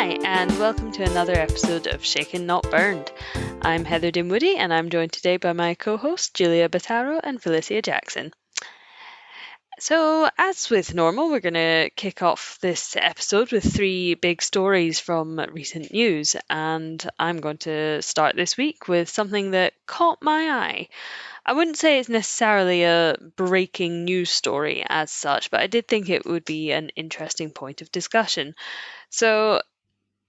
Hi, and welcome to another episode of Shaken Not Burned. I'm Heather Dinwoody, and I'm joined today by my co-hosts Julia Battaro and Felicia Jackson. So, as with normal, we're going to kick off this episode with three big stories from recent news, and I'm going to start this week with something that caught my eye. I wouldn't say it's necessarily a breaking news story as such, but I did think it would be an interesting point of discussion. So,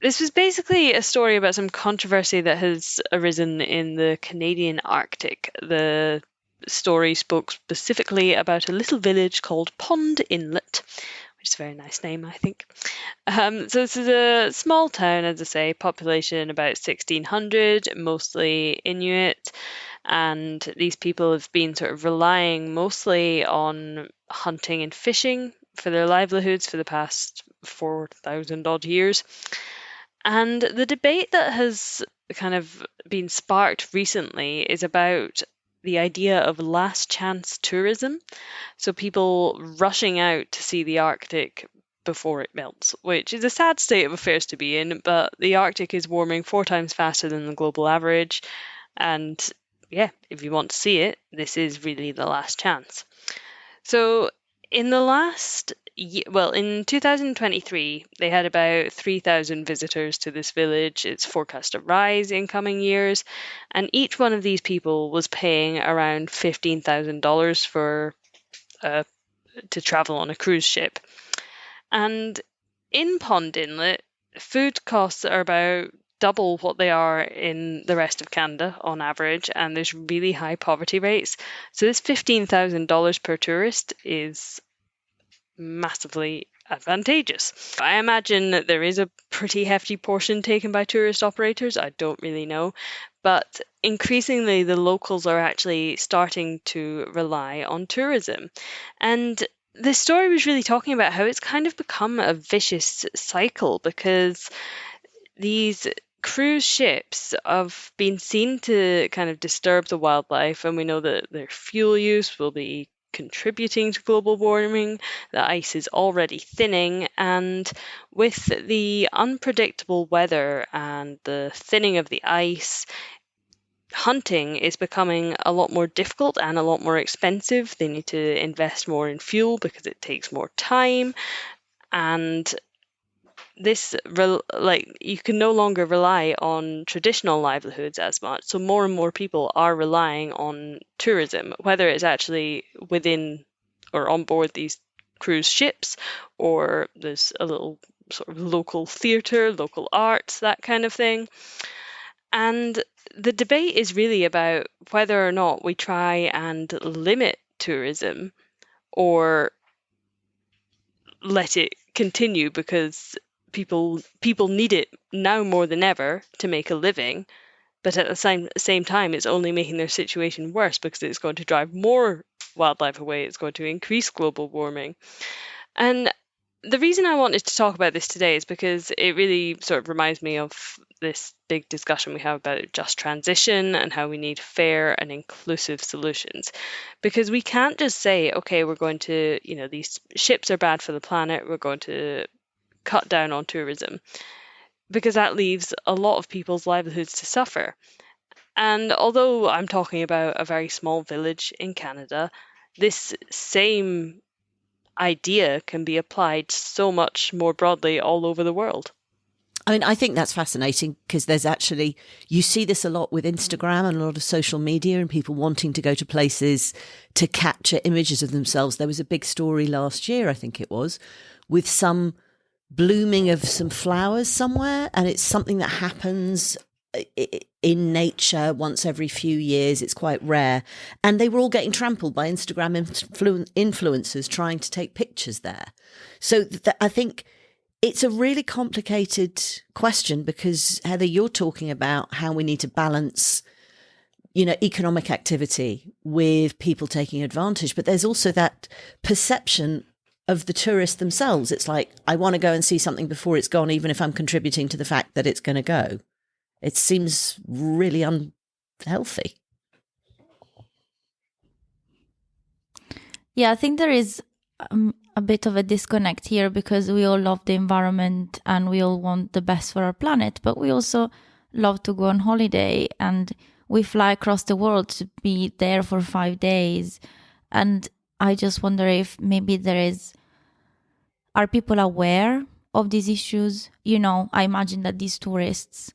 this was basically a story about some controversy that has arisen in the Canadian Arctic. The story spoke specifically about a little village called Pond Inlet, which is a very nice name, I think. So this is a small town, as I say, population about 1,600, mostly Inuit, and these people have been sort of relying mostly on hunting and fishing for their livelihoods for the past 4,000 odd years. And the debate that has kind of been sparked recently is about the idea of last chance tourism. So people rushing out to see the Arctic before it melts, which is a sad state of affairs to be in, but the Arctic is warming 4 times faster than the global average. And yeah, if you want to see it, this is really the last chance. So in in 2023, they had about 3,000 visitors to this village. It's forecast to rise in coming years, and each one of these people was paying around $15,000 for to travel on a cruise ship. And in Pond Inlet, food costs are about double what they are in the rest of Canada on average, and there's really high poverty rates. So this $15,000 per tourist is massively advantageous. I imagine that there is a pretty hefty portion taken by tourist operators. I don't really know. But increasingly, the locals are actually starting to rely on tourism. And this story was really talking about how it's kind of become a vicious cycle because these cruise ships have been seen to kind of disturb the wildlife, and we know that their fuel use will be contributing to global warming. The ice is already thinning, and with the unpredictable weather and the thinning of the ice, hunting is becoming a lot more difficult and a lot more expensive. They need to invest more in fuel because it takes more time, and this you can no longer rely on traditional livelihoods as much. So more and more people are relying on tourism, whether it's actually within or on board these cruise ships, or there's a little sort of local theatre, local arts, that kind of thing. And the debate is really about whether or not we try and limit tourism or let it continue because people need it now more than ever to make a living, but at the same time it's only making their situation worse because it's going to drive more wildlife away. It's going to increase global warming. And the reason I wanted to talk about this today is because it really sort of reminds me of this big discussion we have about just transition and how we need fair and inclusive solutions. Because we can't just say, okay, we're going to, these ships are bad for the planet, we're going to cut down on tourism, because that leaves a lot of people's livelihoods to suffer. And although I'm talking about a very small village in Canada, this same idea can be applied so much more broadly all over the world. I mean, I think that's fascinating because you see this a lot with Instagram and a lot of social media and people wanting to go to places to capture images of themselves. There was a big story last year, I think it was, with some blooming of some flowers somewhere, and it's something that happens in nature once every few years. It's quite rare, and they were all getting trampled by Instagram influencers trying to take pictures there. So I think it's a really complicated question because, Heather, you're talking about how we need to balance economic activity with people taking advantage, but there's also that perception of the tourists themselves. It's like, I want to go and see something before it's gone, even if I'm contributing to the fact that it's going to go. It seems really unhealthy. Yeah, I think there is a bit of a disconnect here, because we all love the environment and we all want the best for our planet, but we also love to go on holiday and we fly across the world to be there for 5 days. And I just wonder if maybe are people aware of these issues? I imagine that these tourists,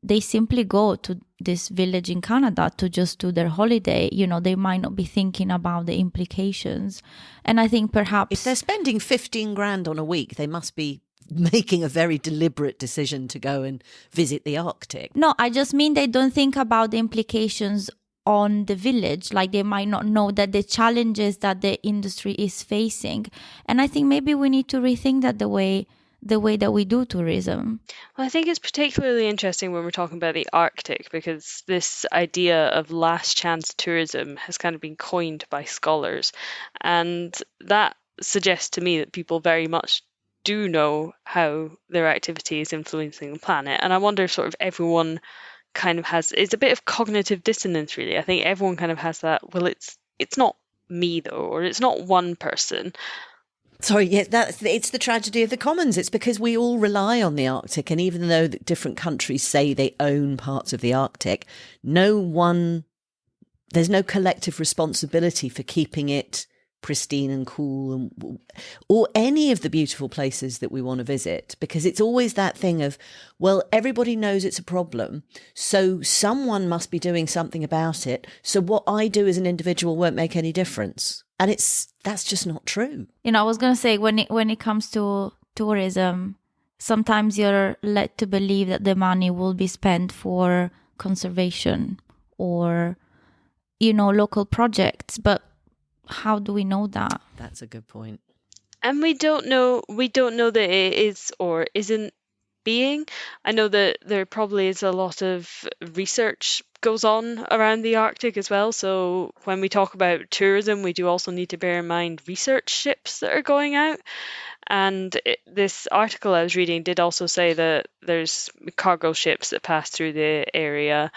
they simply go to this village in Canada to just do their holiday. They might not be thinking about the implications. And I think perhaps if they're spending 15 grand on a week, they must be making a very deliberate decision to go and visit the Arctic. No, I just mean they don't think about the implications on the village. Like, they might not know that the challenges that the industry is facing. And I think maybe we need to rethink that the way that we do tourism. Well, I think it's particularly interesting when we're talking about the Arctic, because this idea of last chance tourism has kind of been coined by scholars. And that suggests to me that people very much do know how their activity is influencing the planet. And I wonder if sort of everyone kind of it's a bit of cognitive dissonance, really. I think everyone kind of has that, well, it's not me though, or it's not one person. Sorry, yeah, it's the tragedy of the commons. It's because we all rely on the Arctic, and even though different countries say they own parts of the Arctic, there's no collective responsibility for keeping it pristine and cool, or any of the beautiful places that we want to visit, because it's always that thing of, well, everybody knows it's a problem, so someone must be doing something about it, so what I do as an individual won't make any difference. And that's just not true. I was going to say, when it comes to tourism, sometimes you're led to believe that the money will be spent for conservation or, local projects. But how do we know that? That's a good point. And we don't know that it is or isn't being. I know that there probably is a lot of research goes on around the Arctic as well. So when we talk about tourism, we do also need to bear in mind research ships that are going out. And this article I was reading did also say that there's cargo ships that pass through the area,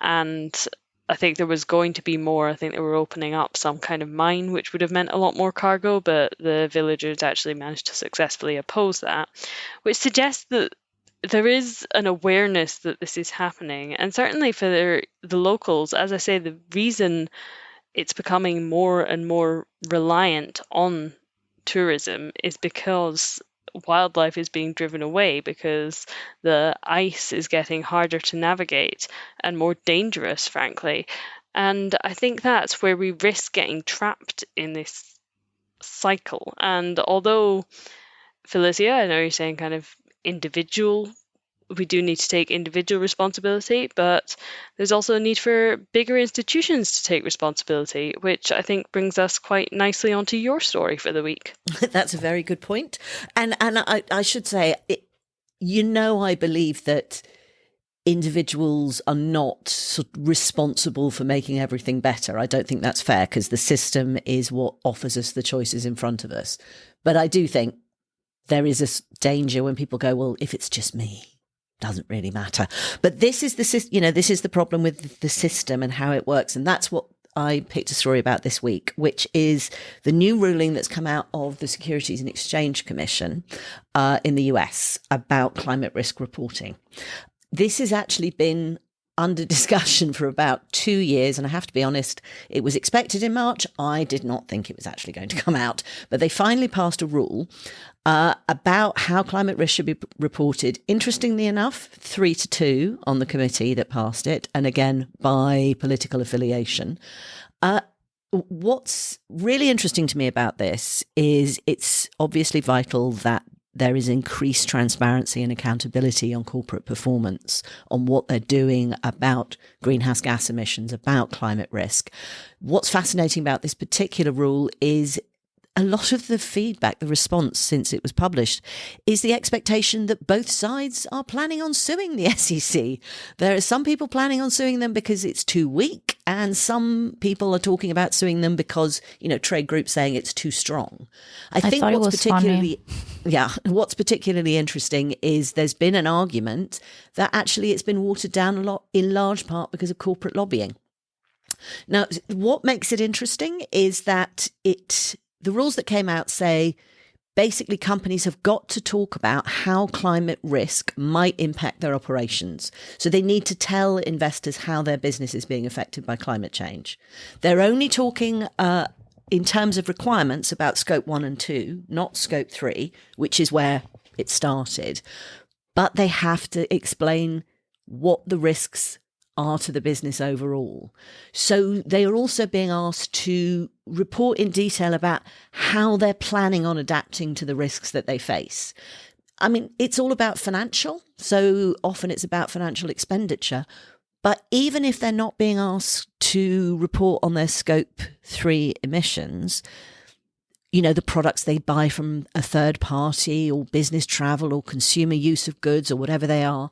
and I think there was going to be more. I think they were opening up some kind of mine, which would have meant a lot more cargo, but the villagers actually managed to successfully oppose that, which suggests that there is an awareness that this is happening. And certainly for the locals, as I say, the reason it's becoming more and more reliant on tourism is because wildlife is being driven away, because the ice is getting harder to navigate and more dangerous, frankly. And I think that's where we risk getting trapped in this cycle. And although, Felicia, I know you're saying kind of we do need to take individual responsibility, but there's also a need for bigger institutions to take responsibility, which I think brings us quite nicely onto your story for the week. That's a very good point. And I should say, I believe that individuals are not sort of responsible for making everything better. I don't think that's fair, because the system is what offers us the choices in front of us. But I do think there is a danger when people go, well, if it's just me, doesn't really matter. But this is the problem with the system and how it works. And that's what I picked a story about this week, which is the new ruling that's come out of the Securities and Exchange Commission in the US about climate risk reporting. This has actually been under discussion for about 2 years. And I have to be honest, it was expected in March. I did not think it was actually going to come out, but they finally passed a rule about how climate risk should be reported. Interestingly enough, 3-2 on the committee that passed it, and again by political affiliation. What's really interesting to me about this is it's obviously vital that there is increased transparency and accountability on corporate performance, on what they're doing about greenhouse gas emissions, about climate risk. What's fascinating about this particular rule is a lot of the feedback, the response since it was published, is the expectation that both sides are planning on suing the SEC. There are some people planning on suing them because it's too weak, and some people are talking about suing them because, trade groups saying it's too strong. I think what's particularly interesting is there's been an argument that actually it's been watered down a lot, in large part because of corporate lobbying. Now, what makes it interesting is that the rules that came out say basically companies have got to talk about how climate risk might impact their operations. So they need to tell investors how their business is being affected by climate change. They're only talking in terms of requirements about scope 1 and 2, not scope 3, which is where it started. But they have to explain what the risks are to the business overall. So they are also being asked to report in detail about how they're planning on adapting to the risks that they face. I mean, it's all about financial. So often it's about financial expenditure. But even if they're not being asked to report on their scope 3 emissions, you know, the products they buy from a third party or business travel or consumer use of goods or whatever they are,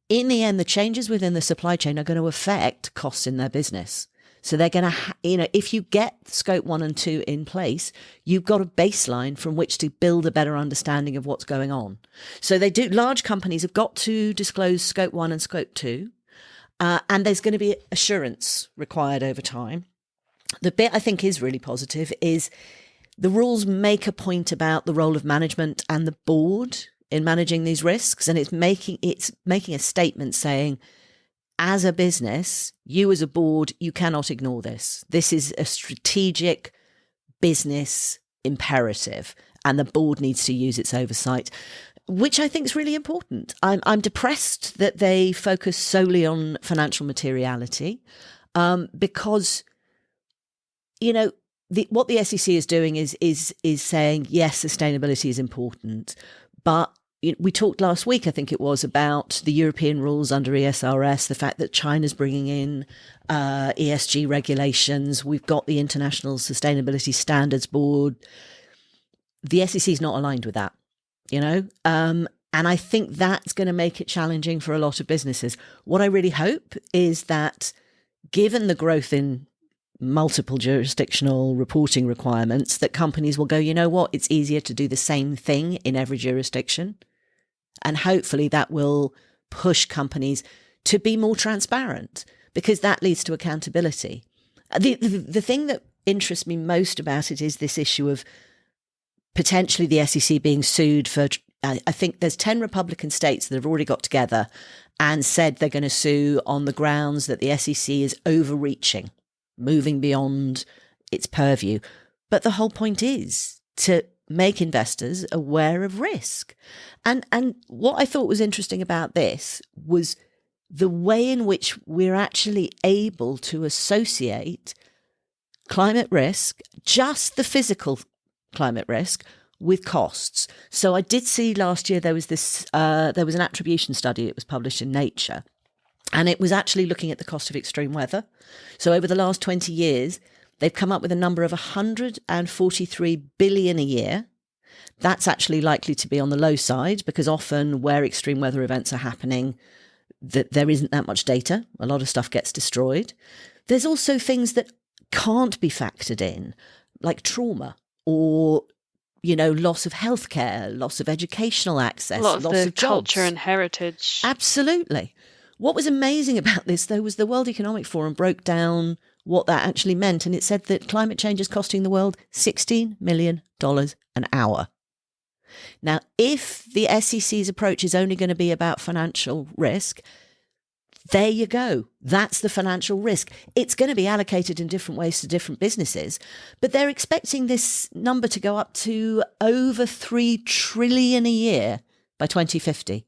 in the end, the changes within the supply chain are going to affect costs in their business. So they're going to, if you get scope 1 and 2 in place, you've got a baseline from which to build a better understanding of what's going on. So large companies have got to disclose scope 1 and scope 2. And there's going to be assurance required over time. The bit I think is really positive is the rules make a point about the role of management and the board in managing these risks. And it's making a statement saying, as a business, you as a board, you cannot ignore this. This is a strategic business imperative, and the board needs to use its oversight, which I think is really important. I'm depressed that they focus solely on financial materiality, because, what the SEC is doing is saying, yes, sustainability is important, but we talked last week, I think it was, about the European rules under ESRS, the fact that China's bringing in ESG regulations. We've got the International Sustainability Standards Board. The SEC is not aligned with that, and I think that's going to make it challenging for a lot of businesses. What I really hope is that, given the growth in multiple jurisdictional reporting requirements, that companies will go, you know what, it's easier to do the same thing in every jurisdiction. And hopefully that will push companies to be more transparent, because that leads to accountability. The thing that interests me most about it is this issue of potentially the SEC being sued for, I think there's 10 Republican states that have already got together and said they're going to sue on the grounds that the SEC is overreaching, moving beyond its purview. But the whole point is to make investors aware of risk. And what I thought was interesting about this was the way in which we're actually able to associate climate risk, just the physical climate risk, with costs. So I did see last year there was an attribution study. It was published in Nature, and it was actually looking at the cost of extreme weather. So over the last 20 years, they've come up with a number of 143 billion a year. That's actually likely to be on the low side, because often where extreme weather events are happening, there isn't that much data. A lot of stuff gets destroyed. There's also things that can't be factored in, like trauma or, loss of healthcare, loss of educational access, A lot of loss the of jobs. culture and heritage. Absolutely. What was amazing about this, though, was the World Economic Forum broke down what that actually meant. And it said that climate change is costing the world $16 million an hour. Now, if the SEC's approach is only going to be about financial risk, there you go. That's the financial risk. It's going to be allocated in different ways to different businesses, but they're expecting this number to go up to over 3 trillion a year by 2050.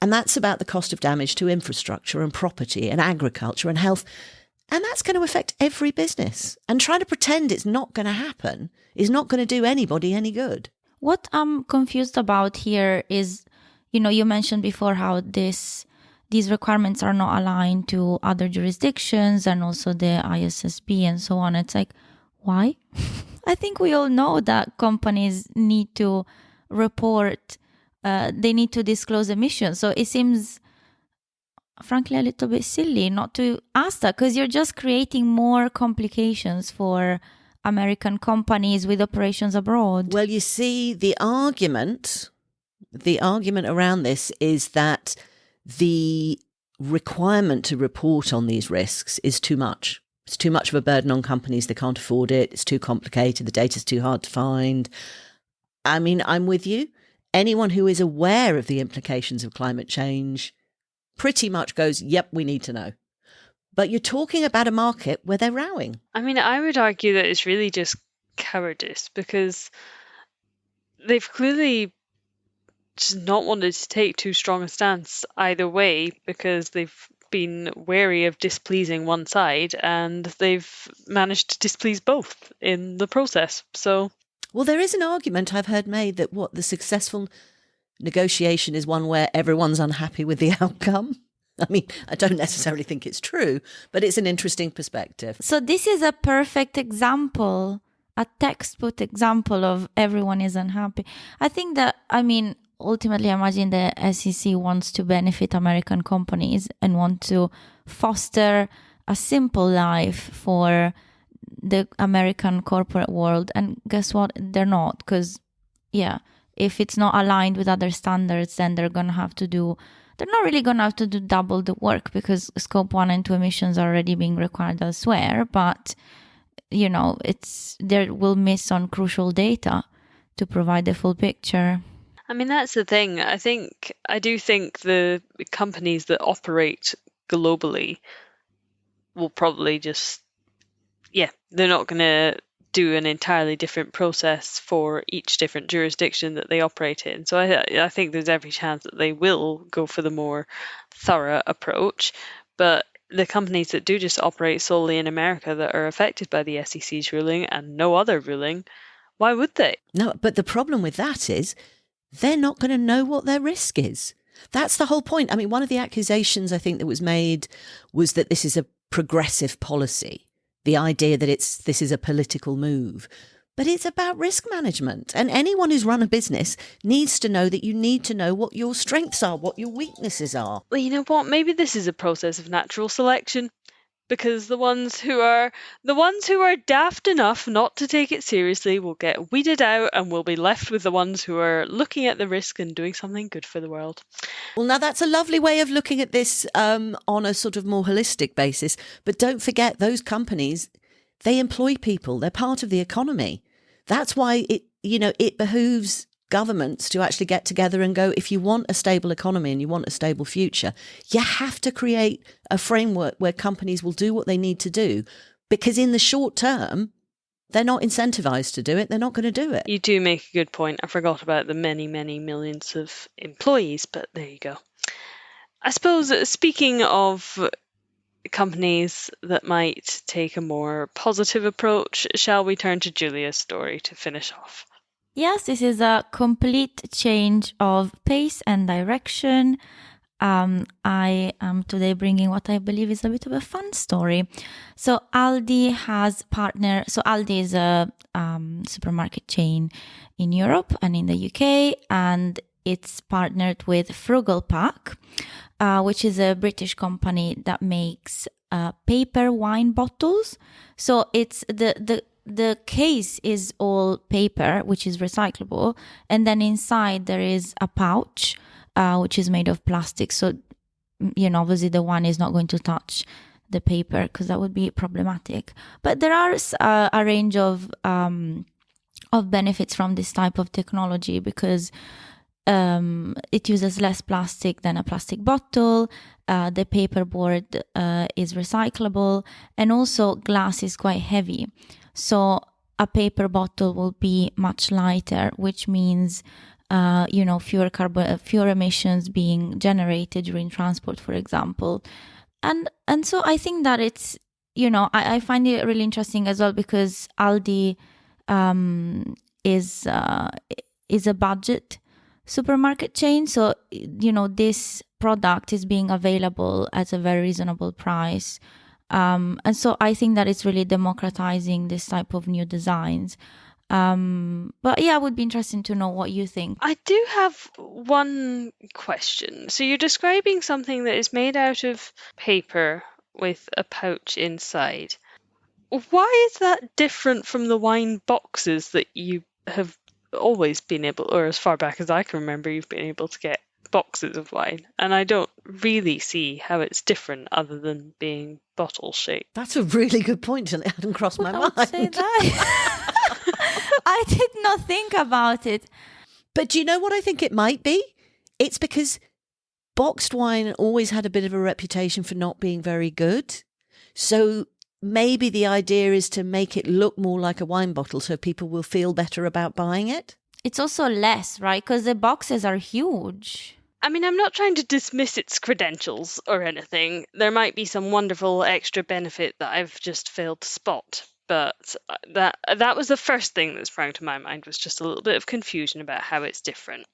And that's about the cost of damage to infrastructure and property and agriculture and health. And that's going to affect every business. And trying to pretend it's not going to happen is not going to do anybody any good. What I'm confused about here is, you mentioned before how these requirements are not aligned to other jurisdictions and also the ISSB and so on. It's like, why? I think we all know that companies need to report, they need to disclose emissions. So it seems, frankly, a little bit silly not to ask that, because you're just creating more complications for American companies with operations abroad. Well, you see, the argument around this is that the requirement to report on these risks is too much. It's too much of a burden on companies. They can't afford it. It's too complicated. The data's too hard to find. I mean, I'm with you. Anyone who is aware of the implications of climate change pretty much goes, yep, we need to know. But you're talking about a market where they're rowing. I mean, I would argue that it's really just cowardice, because they've clearly just not wanted to take too strong a stance either way, because they've been wary of displeasing one side, and they've managed to displease both in the process. So, well, there is an argument I've heard made that the successful negotiation is one where everyone's unhappy with the outcome. I mean, I don't necessarily think it's true, but it's an interesting perspective. So this is a perfect example, a textbook example of everyone is unhappy. I think that, ultimately, I imagine the SEC wants to benefit American companies and want to foster a simple life for the American corporate world. And guess what? They're not, because, if it's not aligned with other standards, then they're not really going to have to do double the work, because scope 1 and 2 emissions are already being required elsewhere. But, they will miss on crucial data to provide the full picture. I mean, that's the thing. I do think the companies that operate globally will probably just, they're not going to do an entirely different process for each different jurisdiction that they operate in. So I think there's every chance that they will go for the more thorough approach. But the companies that do just operate solely in America that are affected by the SEC's ruling and no other ruling, why would they? No, but the problem with that is they're not going to know what their risk is. That's the whole point. I mean, one of the accusations I think that was made was that this is a progressive policy. The idea that this is a political move. But it's about risk management. And anyone who's run a business needs to know that you need to know what your strengths are, what your weaknesses are. Well, you know what? Maybe this is a process of natural selection, because the ones who are daft enough not to take it seriously will get weeded out, and we'll be left with the ones who are looking at the risk and doing something good for the world. Well, now that's a lovely way of looking at this on a sort of more holistic basis. But don't forget, those companies, they employ people. They're part of the economy. That's why it behooves governments to actually get together and go, if you want a stable economy and you want a stable future, you have to create a framework where companies will do what they need to do, because in the short term, they're not incentivized to do it. They're not going to do it. You do make a good point. I forgot about the many, many millions of employees, but there you go. I suppose, speaking of companies that might take a more positive approach, shall we turn to Julia's story to finish off? Yes, this is a complete change of pace and direction. I am today bringing what I believe is a bit of a fun story. So Aldi has partnered. So Aldi is a supermarket chain in Europe and in the UK, and it's partnered with Frugal Pack, which is a British company that makes paper wine bottles. So it's the case is all paper, which is recyclable, and then inside there is a pouch, which is made of plastic. So, obviously the wine is not going to touch the paper, because that would be problematic. But there are a range of benefits from this type of technology, because it uses less plastic than a plastic bottle. The paperboard is recyclable, and also glass is quite heavy. So a paper bottle will be much lighter, which means fewer emissions being generated during transport, for example. And so I think that it's, I find it really interesting as well, because Aldi is a budget supermarket chain. So, this product is being available at a very reasonable price. And so I think that it's really democratizing this type of new designs. But yeah, it would be interesting to know what you think. I do have one question. So you're describing something that is made out of paper with a pouch inside. Why is that different from the wine boxes that you have always been able, or as far back as I can remember, you've been able to get boxes of wine, and I don't really see how it's different other than being bottle shaped. That's a really good point, and it hadn't crossed my I mind. would say that. I did not think about it. But do you know what I think it might be? It's because boxed wine always had a bit of a reputation for not being very good. So maybe the idea is to make it look more like a wine bottle so people will feel better about buying it. It's also less, right? Because the boxes are huge. I mean, I'm not trying to dismiss its credentials or anything. There might be some wonderful extra benefit that I've just failed to spot. But that was the first thing that sprang to my mind, was just a little bit of confusion about how it's different.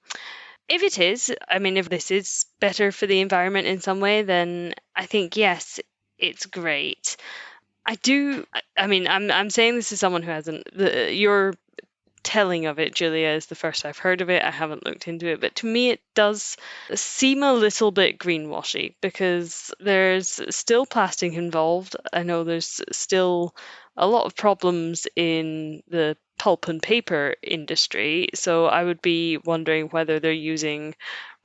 If it is, I mean, if this is better for the environment in some way, then I think, yes, it's great. I'm saying this as someone who hasn't, your telling of it, Julia, is the first I've heard of it. I haven't looked into it, but to me it does seem a little bit greenwashy because there's still plastic involved. I know there's still a lot of problems in the pulp and paper industry, so I would be wondering whether they're using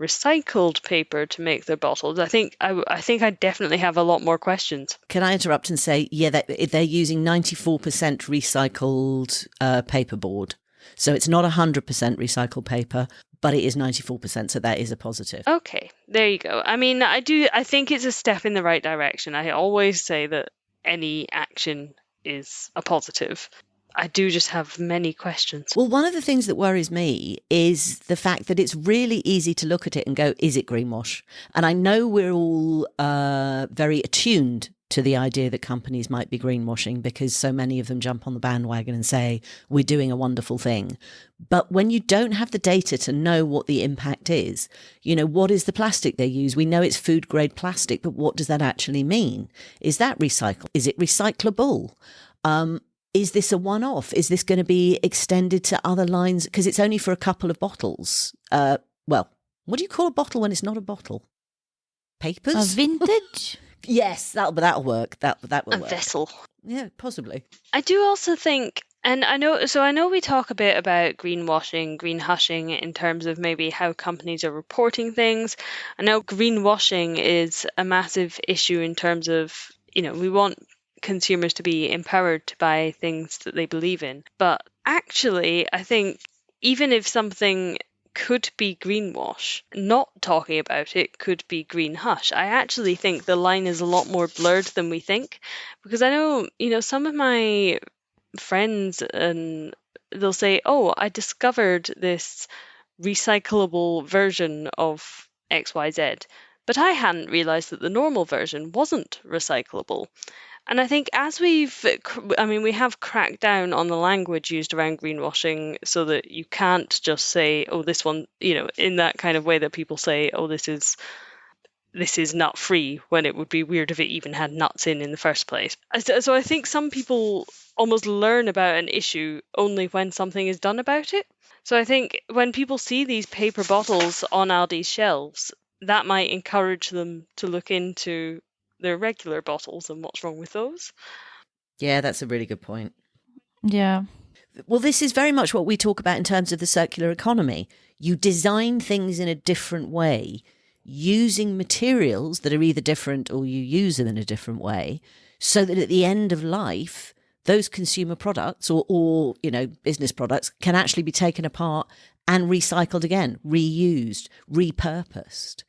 recycled paper to make their bottles. I think I definitely have a lot more questions. Can I interrupt and say, yeah, they're using 94% recycled paperboard. So it's not 100% recycled paper, but it is 94%. So that is a positive. Okay, there you go. I mean, I think it's a step in the right direction. I always say that any action is a positive. I do just have many questions. Well, one of the things that worries me is the fact that it's really easy to look at it and go, is it greenwash? And I know we're all very attuned to the idea that companies might be greenwashing because so many of them jump on the bandwagon and say, we're doing a wonderful thing. But when you don't have the data to know what the impact is, you know, what is the plastic they use? We know it's food grade plastic, but what does that actually mean? Is that recycled? Is it recyclable? Is this a one-off? Is this going to be extended to other lines? Because it's only for a couple of bottles. Well, what do you call a bottle when it's not a bottle? Papers? A vintage? Yes, that'll work. That will work. A vessel. Yeah, possibly. I do also think, and I know we talk a bit about greenwashing, green hushing in terms of maybe how companies are reporting things. I know greenwashing is a massive issue in terms of, you know, we want consumers to be empowered to buy things that they believe in. But actually, I think even if something could be greenwash, not talking about it could be green hush. I actually think the line is a lot more blurred than we think, because I know, you know, some of my friends, and they'll say, oh, I discovered this recyclable version of XYZ, but I hadn't realized that the normal version wasn't recyclable. And I think as we have cracked down on the language used around greenwashing so that you can't just say, oh, this one, you know, in that kind of way that people say, oh, this is nut free, when it would be weird if it even had nuts in the first place. So I think some people almost learn about an issue only when something is done about it. So I think when people see these paper bottles on Aldi's shelves, that might encourage them to look into their regular bottles and what's wrong with those. Yeah, that's a really good point. Yeah. Well, this is very much what we talk about in terms of the circular economy. You design things in a different way using materials that are either different or you use them in a different way, so that at the end of life, those consumer products or you know, business products can actually be taken apart and recycled again, reused, repurposed.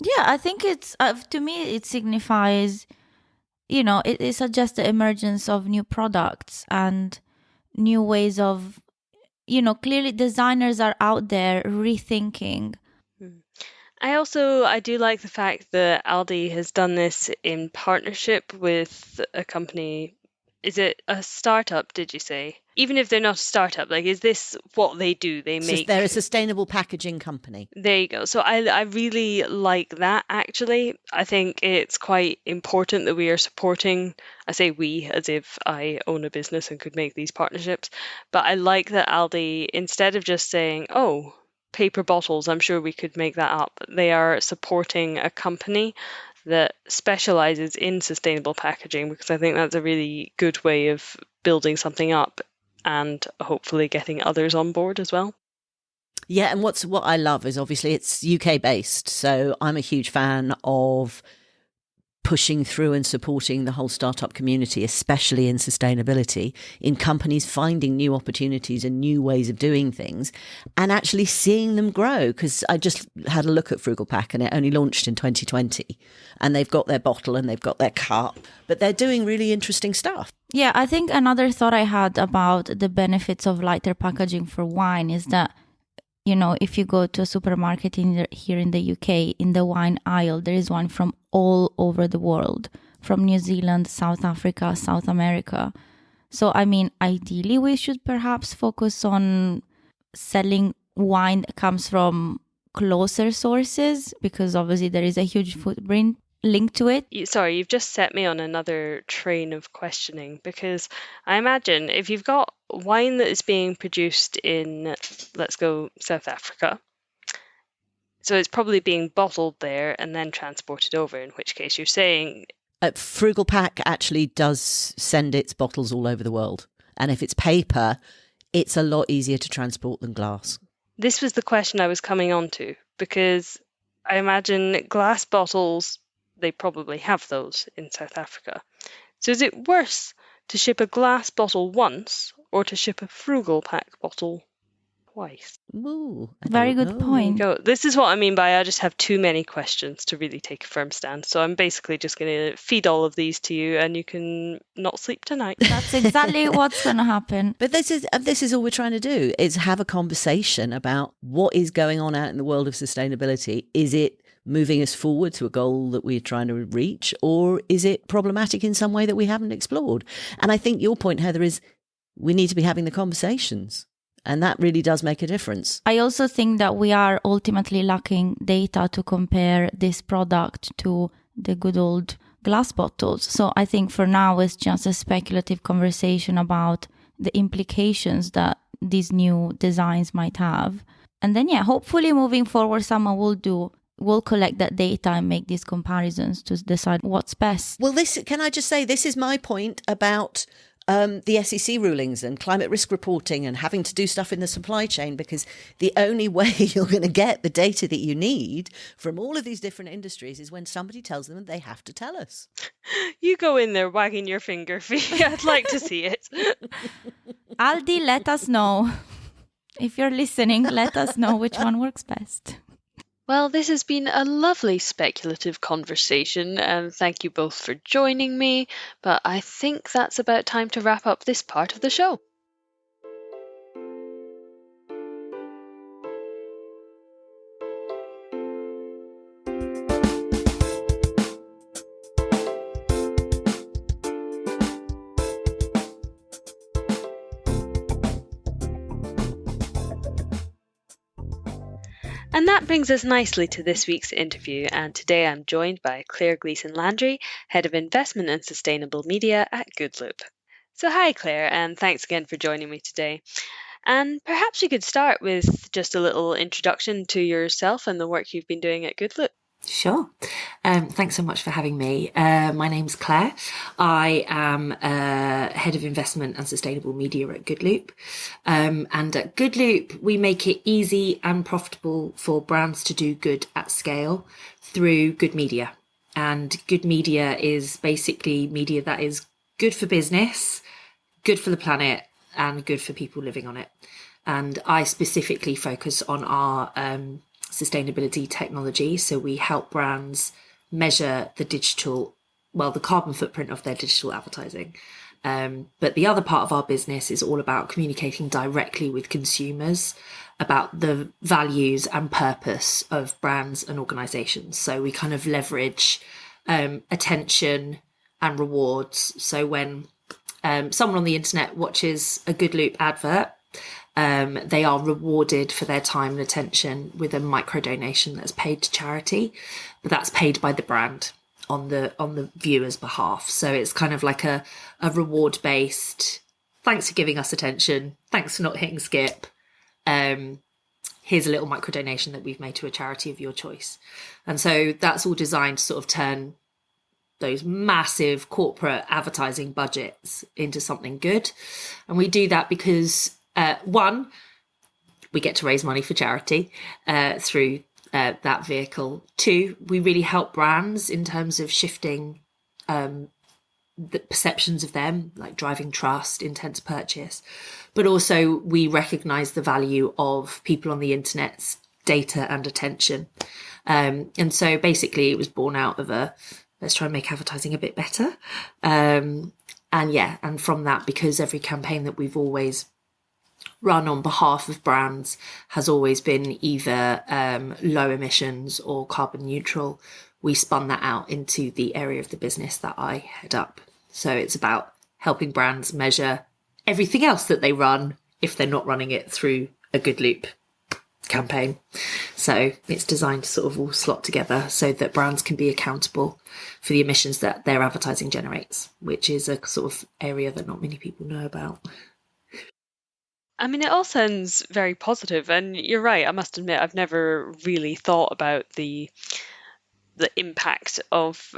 Yeah, I think it's, to me, it signifies, you know, it suggests the emergence of new products and new ways of, you know, clearly designers are out there rethinking. I do like the fact that Aldi has done this in partnership with a company. Is it a startup, did you say? Even if they're not a startup, like, is this what they do? They're a sustainable packaging company. There you go. So I really like that, actually. I think it's quite important that we are supporting, I say we as if I own a business and could make these partnerships, but I like that Aldi, instead of just saying, oh, paper bottles, I'm sure we could make that up, they are supporting a company that specializes in sustainable packaging, because I think that's a really good way of building something up and hopefully getting others on board as well. Yeah, and what I love is obviously it's UK based, so I'm a huge fan of pushing through and supporting the whole startup community, especially in sustainability, in companies finding new opportunities and new ways of doing things and actually seeing them grow. Because I just had a look at Frugal Pack and it only launched in 2020 and they've got their bottle and they've got their cup, but they're doing really interesting stuff. Yeah, I think another thought I had about the benefits of lighter packaging for wine is that, you know, if you go to a supermarket here in the UK, in the wine aisle, there is wine from all over the world, from New Zealand, South Africa, South America. So, I mean, ideally, we should perhaps focus on selling wine that comes from closer sources, because obviously there is a huge footprint linked to it. Sorry, you've just set me on another train of questioning, because I imagine if you've got wine that is being produced in, let's go, South Africa, so it's probably being bottled there and then transported over, in which case you're saying... Frugal Pack actually does send its bottles all over the world. And if it's paper, it's a lot easier to transport than glass. This was the question I was coming on to, because I imagine glass bottles, they probably have those in South Africa. So is it worse to ship a glass bottle once or to ship a Frugal Pack bottle twice? Ooh, Very good point. There you go. This is what I mean by I just have too many questions to really take a firm stand. So I'm basically just going to feed all of these to you and you can not sleep tonight. That's exactly what's going to happen. But this is all we're trying to do, is have a conversation about what is going on out in the world of sustainability. Is it moving us forward to a goal that we're trying to reach, or is it problematic in some way that we haven't explored? And I think your point, Heather, is we need to be having the conversations. And that really does make a difference. I also think that we are ultimately lacking data to compare this product to the good old glass bottles. So I think for now it's just a speculative conversation about the implications that these new designs might have. And then, yeah, hopefully moving forward, someone will collect that data and make these comparisons to decide what's best. Well, can I just say, this is my point about the SEC rulings and climate risk reporting and having to do stuff in the supply chain, because the only way you're going to get the data that you need from all of these different industries is when somebody tells them they have to tell us. You go in there wagging your finger, Fee. I'd like to see it. Aldi, let us know. If you're listening, let us know which one works best. Well, this has been a lovely speculative conversation, and thank you both for joining me, but I think that's about time to wrap up this part of the show. And that brings us nicely to this week's interview, and today I'm joined by Claire Gleeson-Landry, Head of Investment and Sustainable Media at Goodloop. So hi Claire, and thanks again for joining me today. And perhaps you could start with just a little introduction to yourself and the work you've been doing at Goodloop. Sure. Thanks so much for having me. My name's Claire. I am Head of Investment and Sustainable Media at Goodloop. And at Goodloop, we make it easy and profitable for brands to do good at scale through good media. And good media is basically media that is good for business, good for the planet, and good for people living on it. And I specifically focus on our sustainability technology. So we help brands measure the carbon footprint of their digital advertising. But the other part of our business is all about communicating directly with consumers about the values and purpose of brands and organizations. So we kind of leverage attention and rewards. So when someone on the internet watches a Goodloop advert, they are rewarded for their time and attention with a micro donation that's paid to charity, but that's paid by the brand on the viewer's behalf. So it's kind of like a reward based. Thanks for giving us attention. Thanks for not hitting skip. Here's a little micro donation that we've made to a charity of your choice. And so that's all designed to sort of turn those massive corporate advertising budgets into something good. And we do that because one, we get to raise money for charity through that vehicle. 2, we really help brands in terms of shifting the perceptions of them, like driving trust, intent to purchase. But also we recognize the value of people on the internet's data and attention. And so basically it was born out of let's try and make advertising a bit better. And from that, because every campaign that we've always run on behalf of brands has always been either low emissions or carbon neutral, we spun that out into the area of the business that I head up. So it's about helping brands measure everything else that they run if they're not running it through a Good Loop campaign. So it's designed to sort of all slot together so that brands can be accountable for the emissions that their advertising generates, which is a sort of area that not many people know about. I mean, it all sounds very positive, and you're right. I must admit, I've never really thought about the impact of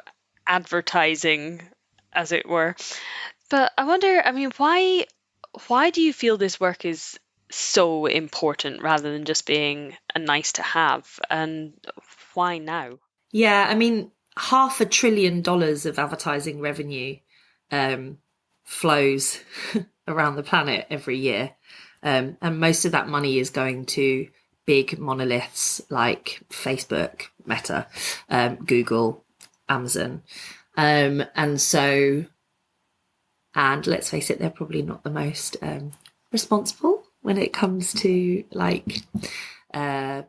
advertising, as it were. But I wonder, I mean, why do you feel this work is so important rather than just being a nice to have? And why now? Yeah, I mean, $500 billion of advertising revenue flows around the planet every year. And most of that money is going to big monoliths like Facebook, Meta, Google, Amazon. And let's face it, they're probably not the most responsible when it comes to like planet,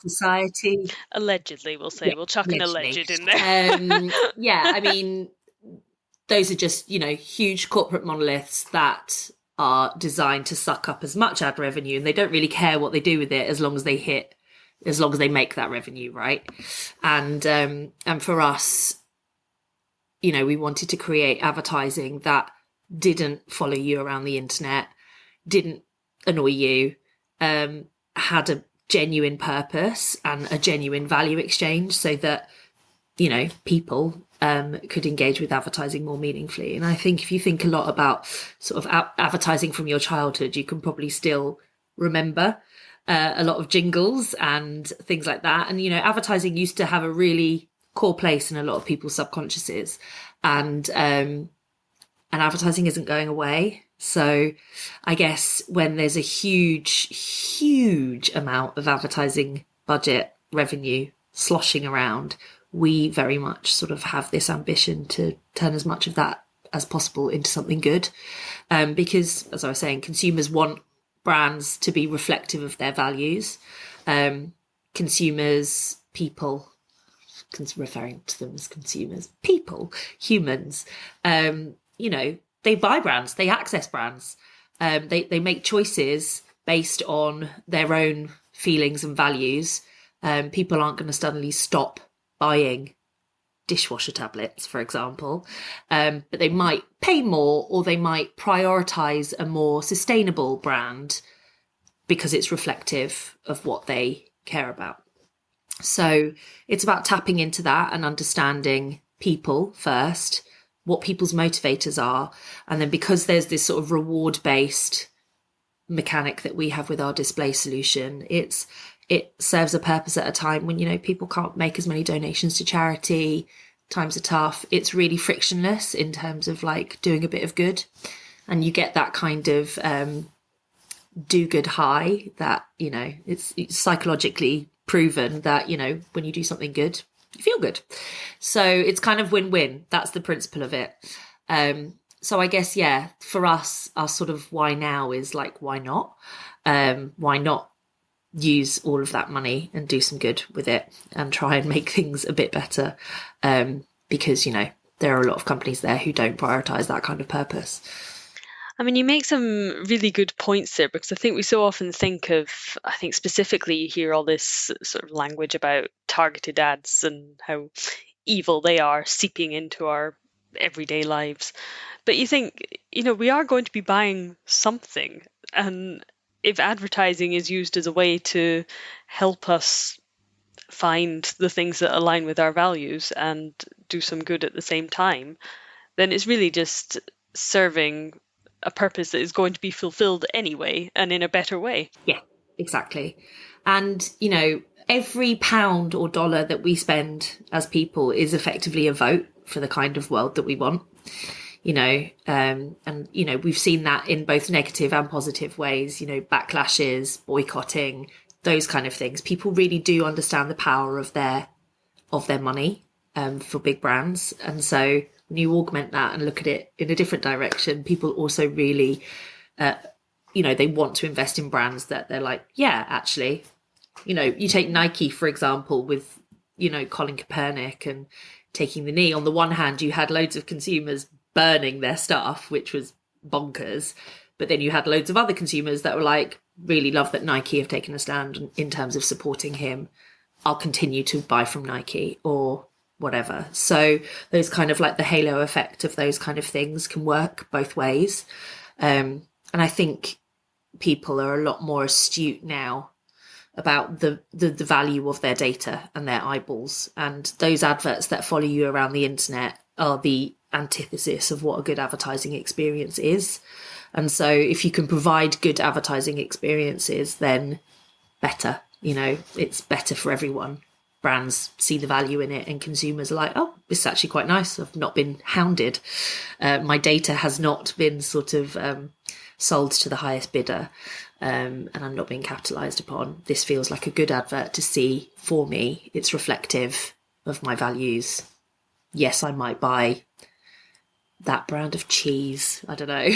society. Allegedly, we'll say. Yeah, we'll chuck an allegedly. alleged in there. Yeah, I mean, those are just, huge corporate monoliths that are designed to suck up as much ad revenue, and they don't really care what they do with it as long as they make that revenue, right? And for us, we wanted to create advertising that didn't follow you around the internet, didn't annoy you, had a genuine purpose and a genuine value exchange so that, people could engage with advertising more meaningfully. And I think if you think a lot about sort of advertising from your childhood, you can probably still remember a lot of jingles and things like that. And, advertising used to have a really core place in a lot of people's subconsciouses, and advertising isn't going away. So I guess when there's a huge amount of advertising budget revenue sloshing around, we very much sort of have this ambition to turn as much of that as possible into something good. Because, as I was saying, consumers want brands to be reflective of their values. Consumers, people, referring to them as consumers, people, humans, they buy brands, they access brands, they make choices based on their own feelings and values. People aren't going to suddenly stop buying dishwasher tablets, for example, but they might pay more, or they might prioritize a more sustainable brand because it's reflective of what they care about. So it's about tapping into that and understanding people first, what people's motivators are. And then because there's this sort of reward-based mechanic that we have with our display solution, it serves a purpose at a time when, people can't make as many donations to charity, times are tough. It's really frictionless in terms of like doing a bit of good. And you get that kind of do-good high that, it's psychologically proven that, when you do something good, you feel good. So it's kind of win-win. That's the principle of it. So I guess, yeah, for us, our sort of why now is like, why not? Why not use all of that money and do some good with it and try and make things a bit better? Because, there are a lot of companies there who don't prioritize that kind of purpose. I mean, you make some really good points there, because I think we so often I think specifically you hear all this sort of language about targeted ads and how evil they are seeping into our everyday lives. But you think, we are going to be buying something. And if advertising is used as a way to help us find the things that align with our values and do some good at the same time, then it's really just serving a purpose that is going to be fulfilled anyway and in a better way. Yeah, exactly. And, you know, every pound or dollar that we spend as people is effectively a vote for the kind of world that we want. You know, and, you know, we've seen that in both negative and positive ways, you know, backlashes, boycotting, those kind of things. People really do understand the power of their money for big brands. And so when you augment that and look at it in a different direction, people also really, you know, they want to invest in brands that they're like, yeah, actually, you know, you take Nike, for example, with, you know, Colin Kaepernick and taking the knee. On the one hand, you had loads of consumers burning their stuff, which was bonkers. But then you had loads of other consumers that were like, really love that Nike have taken a stand in terms of supporting him. I'll continue to buy from Nike or whatever. So those kind of like the halo effect of those kind of things can work both ways. And I think people are a lot more astute now about the value of their data and their eyeballs. And those adverts that follow you around the internet are the antithesis of what a good advertising experience is. And so if you can provide good advertising experiences, then better, you know, it's better for everyone. Brands see the value in it and consumers are like, oh, this is actually quite nice. I've not been hounded. My data has not been sort of sold to the highest bidder, and I'm not being capitalised upon. This feels like a good advert to see for me. It's reflective of my values. Yes, I might buy that brand of cheese. I don't know.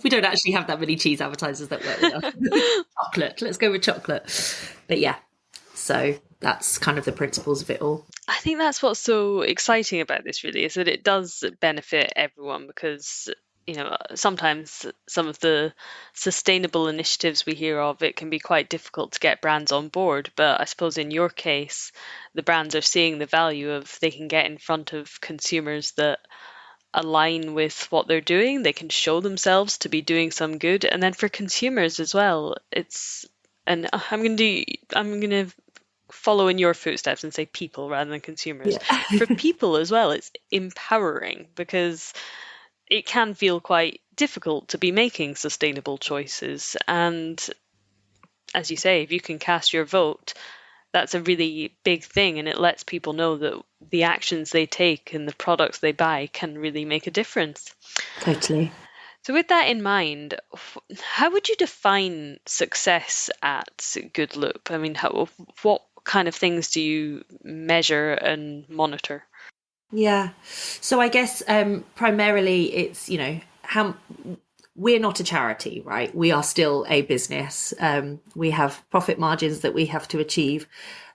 We don't actually have that many cheese advertisers that work with us. Chocolate. Let's go with chocolate. But yeah, so that's kind of the principles of it all. I think that's what's so exciting about this, really, is that it does benefit everyone, because, you know, sometimes some of the sustainable initiatives we hear of, it can be quite difficult to get brands on board. But I suppose in your case, the brands are seeing the value of, they can get in front of consumers that align with what they're doing. They can show themselves to be doing some good. And then for consumers as well, and I'm going to follow in your footsteps and say people rather than consumers. Yeah. For people as well, it's empowering, because it can feel quite difficult to be making sustainable choices. And as you say, if you can cast your vote, that's a really big thing, and it lets people know that the actions they take and the products they buy can really make a difference. Totally. So with that in mind, how would you define success at Good Loop? I mean, what kind of things do you measure and monitor? Yeah. So I guess primarily it's, you know, how we're not a charity, right? We are still a business. We have profit margins that we have to achieve.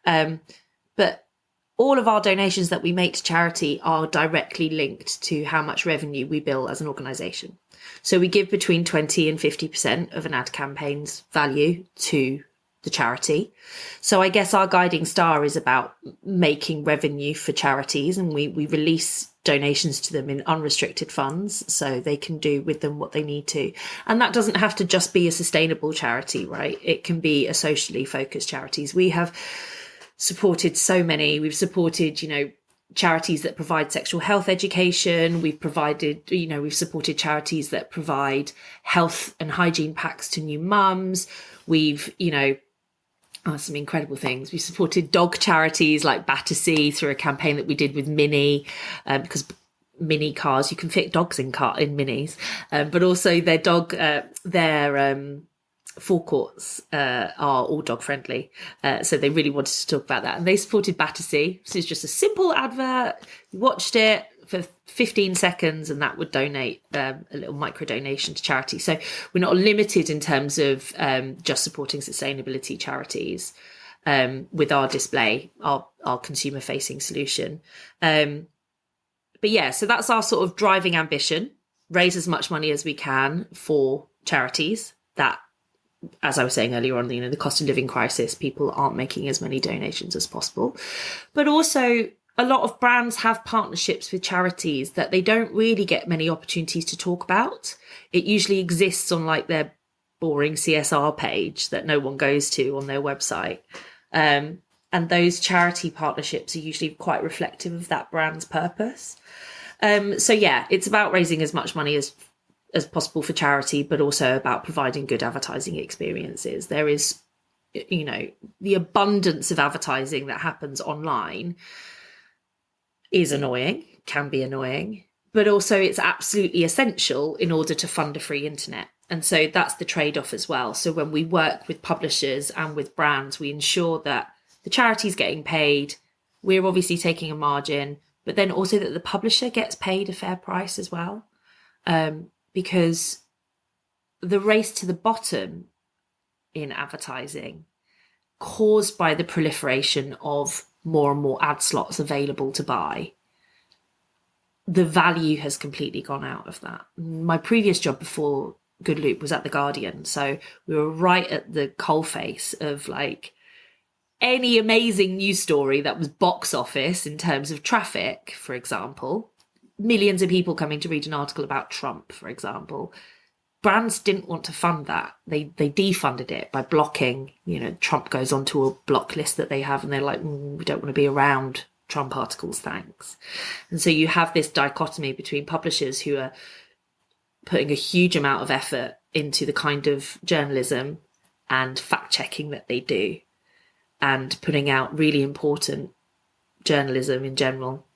But all of our donations that we make to charity are directly linked to how much revenue we bill as an organisation. So we give between 20 and 50% of an ad campaign's value to the charity. So I guess our guiding star is about making revenue for charities, and we release donations to them in unrestricted funds so they can do with them what they need to. And that doesn't have to just be a sustainable charity, right? It can be a socially focused charities. We have supported so many. We've supported, you know, charities that provide sexual health education. We've supported charities that provide health and hygiene packs to new mums. We've, some incredible things. We supported dog charities like Battersea through a campaign that we did with Mini, because Mini cars, you can fit dogs in Minis, but also their forecourts are all dog friendly. So they really wanted to talk about that. And they supported Battersea. This is just a simple advert. You watched it for 15 seconds and that would donate a little micro donation to charity. So we're not limited in terms of just supporting sustainability charities with our display, our consumer facing solution. But yeah, so that's our sort of driving ambition, raise as much money as we can for charities that, as I was saying earlier on, the cost of living crisis, people aren't making as many donations as possible. But also a lot of brands have partnerships with charities that they don't really get many opportunities to talk about. It usually exists on like their boring CSR page that no one goes to on their website. And those charity partnerships are usually quite reflective of that brand's purpose. So yeah, it's about raising as much money as possible for charity, but also about providing good advertising experiences. There is, the abundance of advertising that happens online is annoying, can be annoying, but also it's absolutely essential in order to fund a free internet. And so that's the trade-off as well. So when we work with publishers and with brands, we ensure that the charity's getting paid, we're obviously taking a margin, but then also that the publisher gets paid a fair price as well. Because the race to the bottom in advertising, caused by the proliferation of more and more ad slots available to buy, the value has completely gone out of that. My previous job before Good Loop was at The Guardian, so we were right at the coalface of like any amazing news story that was box office in terms of traffic, for example. Millions of people coming to read an article about Trump, for example. Brands didn't want to fund that. They defunded it by blocking, Trump goes onto a block list that they have and they're like, we don't want to be around Trump articles, thanks. And so you have this dichotomy between publishers who are putting a huge amount of effort into the kind of journalism and fact checking that they do and putting out really important journalism in general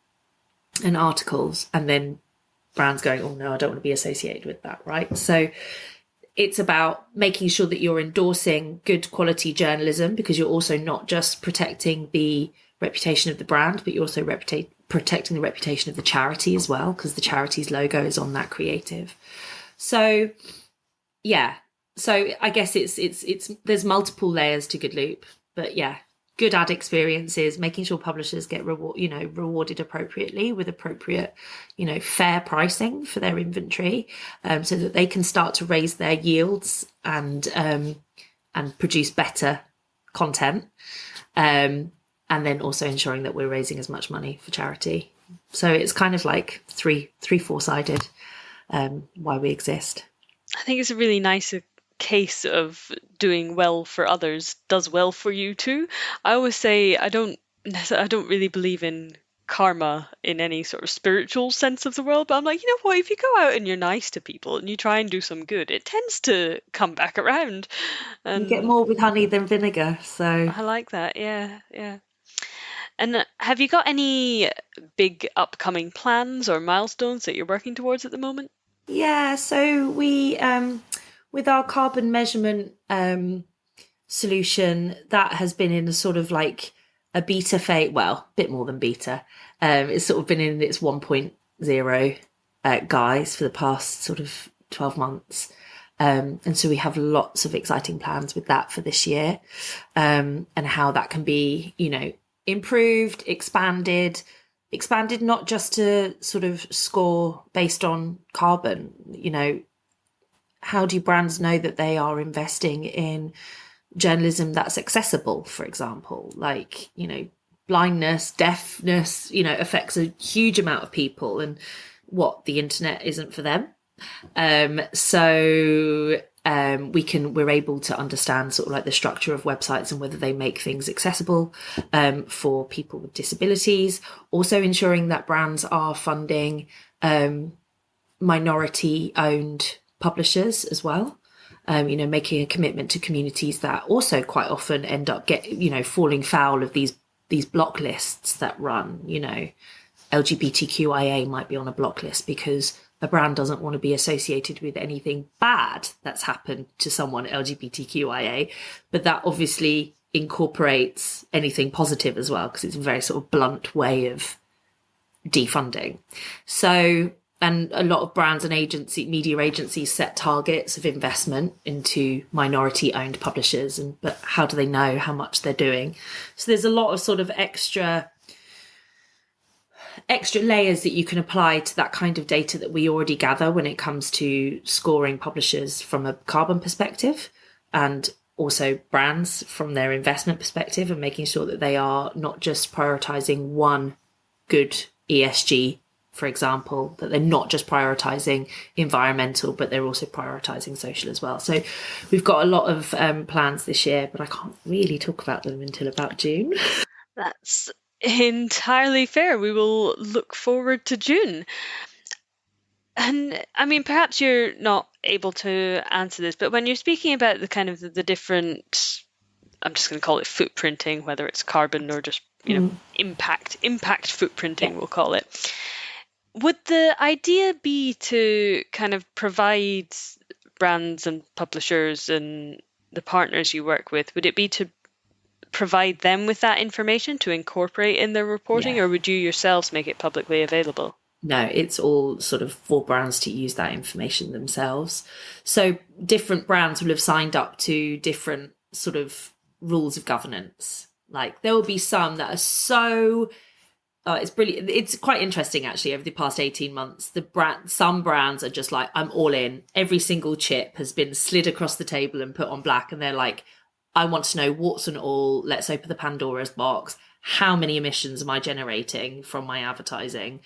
and articles, and then brands going, oh no, I don't want to be associated with that, right? So it's about making sure that you're endorsing good quality journalism, because you're also not just protecting the reputation of the brand, but you're also protecting the reputation of the charity as well, because the charity's logo is on that creative. So yeah, so I guess it's there's multiple layers to Good Loop, but yeah, good ad experiences, making sure publishers get rewarded appropriately with appropriate, fair pricing for their inventory, so that they can start to raise their yields and produce better content, and then also ensuring that we're raising as much money for charity. So it's kind of like four-sided why we exist. I think it's a really nice case of doing well for others does well for you too. I always say I don't really believe in karma in any sort of spiritual sense of the world, but I'm like, you know what, if you go out and you're nice to people and you try and do some good, it tends to come back around. And you get more with honey than vinegar, so I like that. Yeah. And have you got any big upcoming plans or milestones that you're working towards at the moment? Yeah, so we with our carbon measurement solution, that has been in a sort of like a beta phase, well, a bit more than beta. It's sort of been in its 1.0 guise for the past sort of 12 months. And so we have lots of exciting plans with that for this year, and how that can be, improved, expanded not just to sort of score based on carbon. How do brands know that they are investing in journalism that's accessible, for example? Like, blindness, deafness, affects a huge amount of people, and the internet isn't for them. We're able to understand sort of like the structure of websites and whether they make things accessible for people with disabilities. Also ensuring that brands are funding minority-owned publishers as well. Making a commitment to communities that also quite often end up falling foul of these block lists that run. LGBTQIA might be on a block list because a brand doesn't want to be associated with anything bad that's happened to someone LGBTQIA, but that obviously incorporates anything positive as well, because it's a very sort of blunt way of defunding. So, and a lot of brands and media agencies set targets of investment into minority-owned publishers, but how do they know how much they're doing? So there's a lot of sort of extra layers that you can apply to that kind of data that we already gather when it comes to scoring publishers from a carbon perspective, and also brands from their investment perspective, and making sure that they are not just prioritizing one good ESG, for example, that they're not just prioritizing environmental, but they're also prioritizing social as well. So we've got a lot of plans this year, but I can't really talk about them until about June. That's entirely fair. We will look forward to June. And I mean, perhaps you're not able to answer this, but when you're speaking about the kind of the different, I'm just going to call it footprinting, whether it's carbon or just, impact footprinting, Yeah. we'll call it. Would the idea be to kind of provide brands and publishers and the partners you work with, would it be to provide them with that information to incorporate in their reporting, Yeah. or would you yourselves make it publicly available? No, it's all sort of for brands to use that information themselves. So different brands will have signed up to different sort of rules of governance. Like there will be some that are so it's brilliant. It's quite interesting actually. Over the past 18 months, some brands are just like, I'm all in. Every single chip has been slid across the table and put on black, and they're like, I want to know what's and all. Let's open the Pandora's box. How many emissions am I generating from my advertising?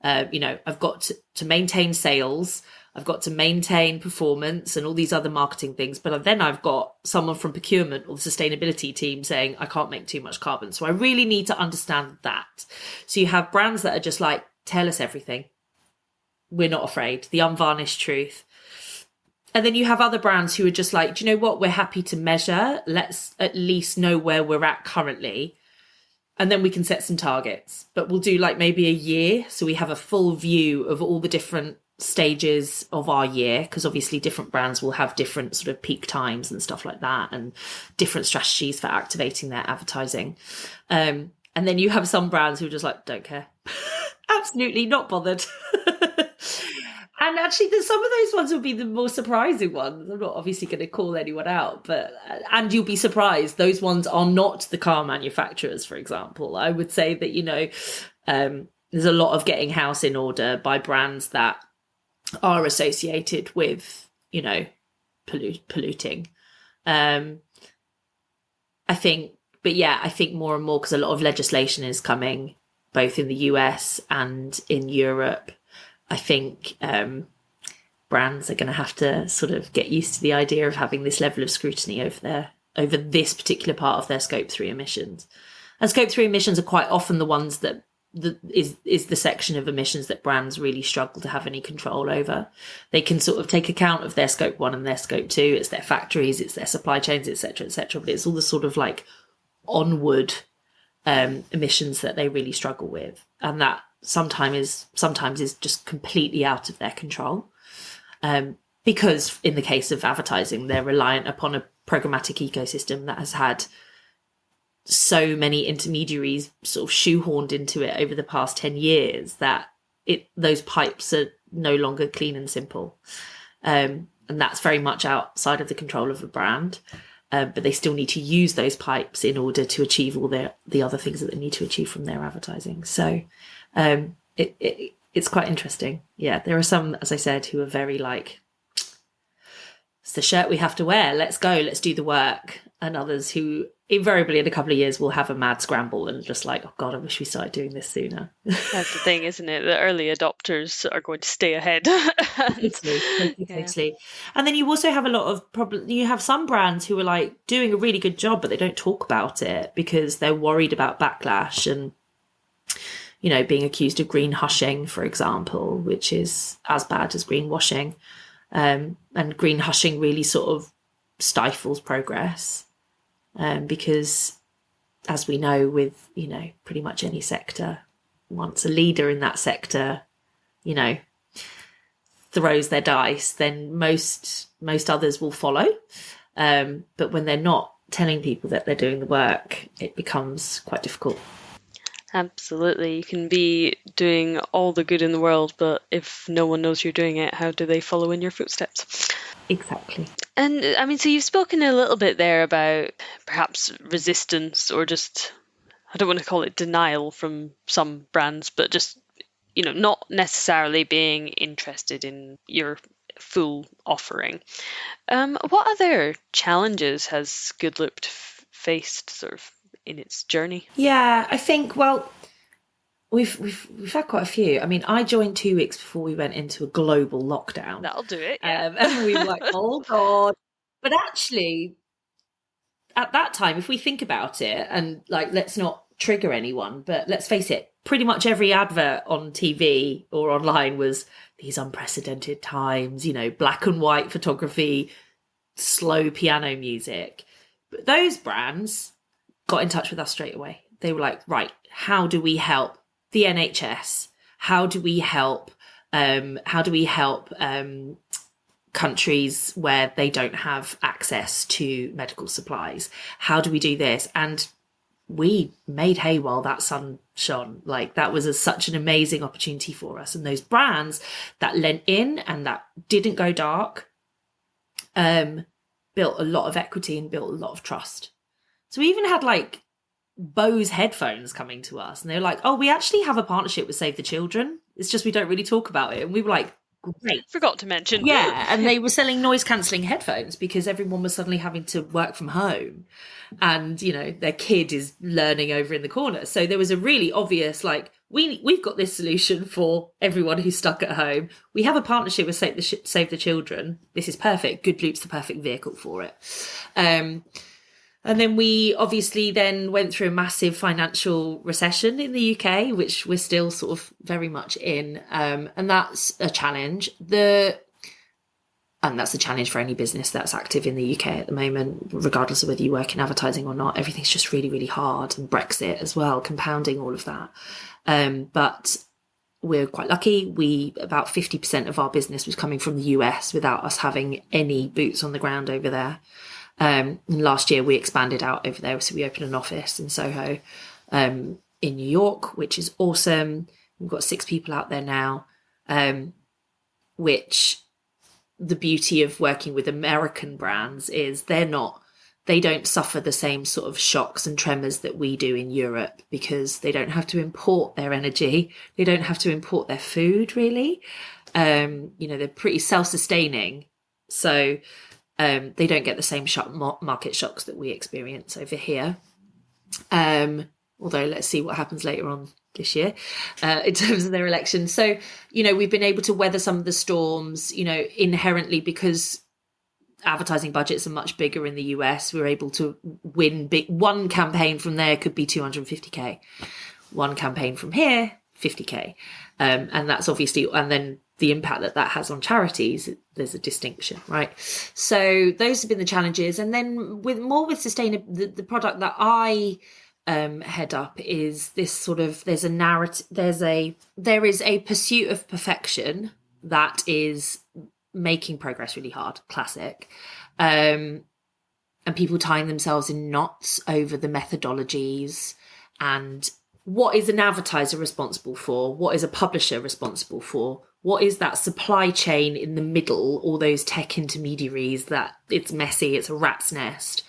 I've got to maintain sales. I've got to maintain performance and all these other marketing things. But then I've got someone from procurement or the sustainability team saying, I can't make too much carbon. So I really need to understand that. So you have brands that are just like, tell us everything. We're not afraid. The unvarnished truth. And then you have other brands who are just like, do you know what? We're happy to measure. Let's at least know where we're at currently. And then we can set some targets. But we'll do like maybe a year. So we have a full view of all the different stages of our year, because obviously different brands will have different sort of peak times and stuff like that, and different strategies for activating their advertising. And then you have some brands who are just like, don't care. Absolutely not bothered. And actually, some of those ones will be the more surprising ones. I'm not obviously going to call anyone out, and you'll be surprised. Those ones are not the car manufacturers, for example. I would say that, there's a lot of getting house in order by brands that are associated with, polluting. I think more and more, because a lot of legislation is coming both in the US and in Europe. I think brands are going to have to sort of get used to the idea of having this level of scrutiny over this particular part of their Scope 3 emissions. And Scope 3 emissions are quite often the ones that is the section of emissions that brands really struggle to have any control over. They can sort of take account of their Scope 1 and their Scope 2. It's their factories, it's their supply chains, etc., etc. But it's all the sort of like onward emissions that they really struggle with. And that sometimes is just completely out of their control, because in the case of advertising, they're reliant upon a programmatic ecosystem that has had so many intermediaries sort of shoehorned into it over the past 10 years that those pipes are no longer clean and simple, and that's very much outside of the control of a brand. But they still need to use those pipes in order to achieve all the other things that they need to achieve from their advertising. So it's quite interesting. Yeah, there are some, as I said, who are very like, it's the shirt we have to wear. Let's go. Let's do the work. And others who invariably in a couple of years will have a mad scramble and just like, oh God, I wish we started doing this sooner. That's the thing, isn't it? The early adopters are going to stay ahead. Totally. And then you also have a lot of you have some brands who are like doing a really good job, but they don't talk about it because they're worried about backlash and, being accused of green hushing, for example, which is as bad as greenwashing. And green hushing really sort of stifles progress, because as we know with, pretty much any sector, once a leader in that sector, throws their dice, then most others will follow. But when they're not telling people that they're doing the work, it becomes quite difficult. Absolutely. You can be doing all the good in the world, but if no one knows you're doing it, how do they follow in your footsteps? Exactly. And I mean, so you've spoken a little bit there about perhaps resistance or just, I don't want to call it denial from some brands, but just, not necessarily being interested in your full offering. What other challenges has Goodloop faced sort of in its journey? Yeah, I think, well, we've had quite a few. I mean, I joined 2 weeks before we went into a global lockdown. That'll do it. Yeah. And we were like, oh God. But actually, at that time, if we think about it, and like, let's not trigger anyone, but let's face it, pretty much every advert on TV or online was these unprecedented times, black and white photography, slow piano music. But those brands got in touch with us straight away. They were like, right, how do we help the NHS? How do we help countries where they don't have access to medical supplies? How do we do this? And we made hay while that sun shone. Like, that was such an amazing opportunity for us. And those brands that lent in and that didn't go dark built a lot of equity and built a lot of trust. So we even had like Bose headphones coming to us, and they were like, oh, we actually have a partnership with Save the Children. It's just we don't really talk about it. And we were like, great. Forgot to mention. Yeah, and they were selling noise cancelling headphones because everyone was suddenly having to work from home, and their kid is learning over in the corner. So there was a really obvious like, we've got this solution for everyone who's stuck at home. We have a partnership with Save the Children. This is perfect. Good Loop's the perfect vehicle for it. And then we obviously then went through a massive financial recession in the UK, which we're still sort of very much in. And that's a challenge. And that's a challenge for any business that's active in the UK at the moment, regardless of whether you work in advertising or not. Everything's just really, really hard. And Brexit as well, compounding all of that. But we're quite lucky. About 50% of our business was coming from the US without us having any boots on the ground over there. And last year we expanded out over there. So we opened an office in Soho in New York, which is awesome. We've got 6 people out there now, which the beauty of working with American brands is they don't suffer the same sort of shocks and tremors that we do in Europe, because they don't have to import their energy. They don't have to import their food, really. They're pretty self-sustaining. So they don't get the same market shocks that we experience over here. Although let's see what happens later on this year in terms of their election. So, we've been able to weather some of the storms, inherently, because advertising budgets are much bigger in the US. We're able to win big. One campaign from there could be 250K. One campaign from here, 50K. And that's obviously, and then the impact that has on charities, there's a distinction, right? So those have been the challenges. And then with sustainable, the product that I head up is this sort of, there's a narrative, there is a pursuit of perfection that is making progress really hard, classic. And people tying themselves in knots over the methodologies and what is an advertiser responsible for? What is a publisher responsible for? What is that supply chain in the middle, all those tech intermediaries that it's messy, it's a rat's nest?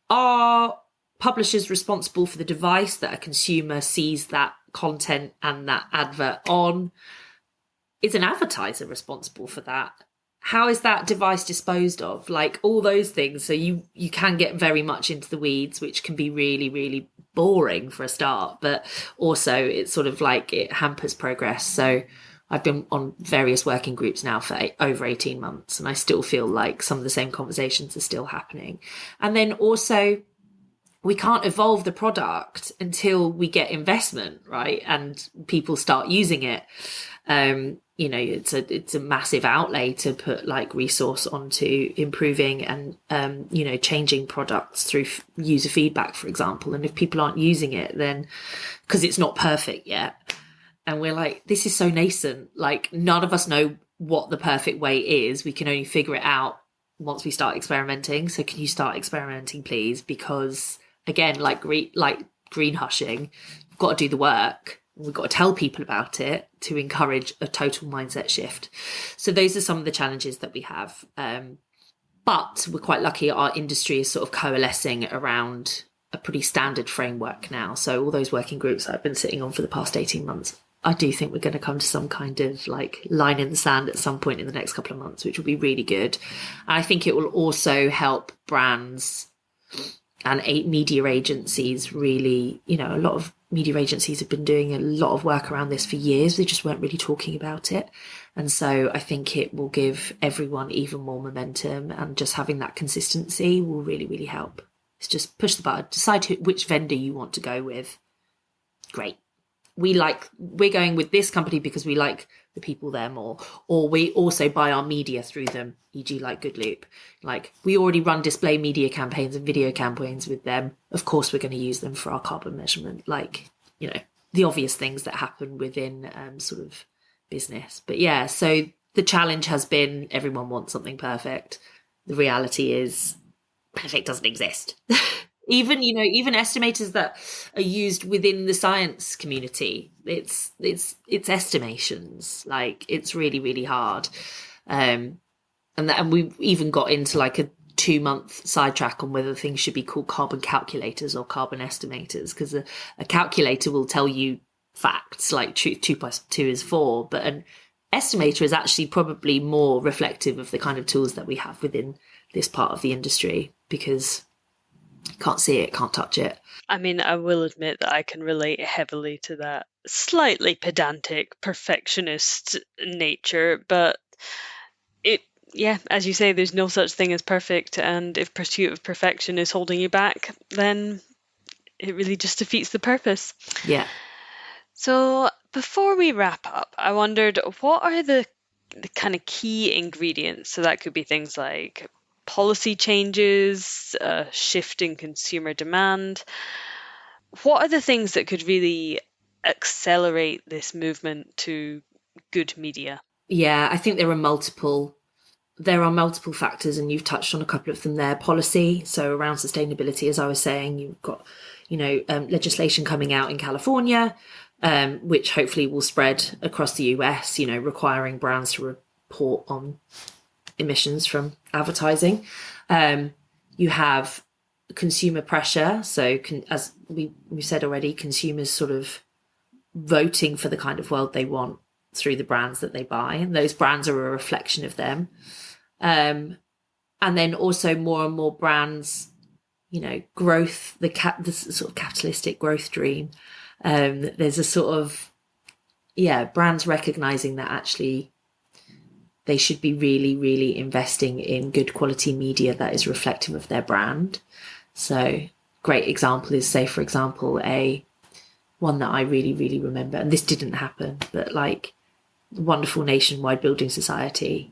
Are publishers responsible for the device that a consumer sees that content and that advert on? Is an advertiser responsible for that? How is that device disposed of? Like all those things. So you can get very much into the weeds, which can be really, really boring for a start, but also it's sort of like it hampers progress. So I've been on various working groups now for over 18 months, and I still feel like some of the same conversations are still happening. And then also, we can't evolve the product until we get investment, right? And people start using it. It's a massive outlay to put like resource onto improving and, changing products through user feedback, for example. And if people aren't using it, then because it's not perfect yet, and we're like, this is so nascent, like none of us know what the perfect way is. We can only figure it out once we start experimenting. So can you start experimenting, please? Because again, like green hushing, we've got to do the work. We've got to tell people about it to encourage a total mindset shift. So those are some of the challenges that we have. But we're quite lucky our industry is sort of coalescing around a pretty standard framework now. So all those working groups I've been sitting on for the past 18 months, I do think we're going to come to some kind of like line in the sand at some point in the next couple of months, which will be really good. And I think it will also help brands and media agencies really, a lot of media agencies have been doing a lot of work around this for years. They just weren't really talking about it. And so I think it will give everyone even more momentum, and just having that consistency will really, really help. It's just push the button, decide which vendor you want to go with. Great. we're going with this company because we like the people there more, or we also buy our media through them, e.g. like Goodloop. Like, we already run display media campaigns and video campaigns with them. Of course, we're going to use them for our carbon measurement, like, you know, the obvious things that happen within sort of business. But yeah, so the challenge has been everyone wants something perfect. The reality is perfect doesn't exist. Even estimators that are used within the science community, it's estimations. Like, it's really, really hard. And we've even got into like a 2-month sidetrack on whether things should be called carbon calculators or carbon estimators, because a calculator will tell you facts like 2 is 4, but an estimator is actually probably more reflective of the kind of tools that we have within this part of the industry, because can't see it, can't touch it. I mean, I will admit that I can relate heavily to that slightly pedantic, perfectionist nature, but yeah, as you say, there's no such thing as perfect, and if pursuit of perfection is holding you back, then it really just defeats the purpose. Yeah. So before we wrap up, I wondered, what are the kind of key ingredients? So that could be things like policy changes, shift in consumer demand. What are the things that could really accelerate this movement to good media? Yeah, I think there are multiple factors, and you've touched on a couple of them there. Policy, so around sustainability, as I was saying, you've got legislation coming out in California, which hopefully will spread across the US, requiring brands to report on emissions from advertising. You have consumer pressure, so as we said already, consumers sort of voting for the kind of world they want through the brands that they buy, and those brands are a reflection of them. And then also more and more brands, growth, the sort of capitalistic growth dream. There's a sort of, brands recognizing that actually they should be really, really investing in good quality media that is reflective of their brand. So great example is, say, for example, one that I really, really remember, and this didn't happen, but like wonderful Nationwide Building Society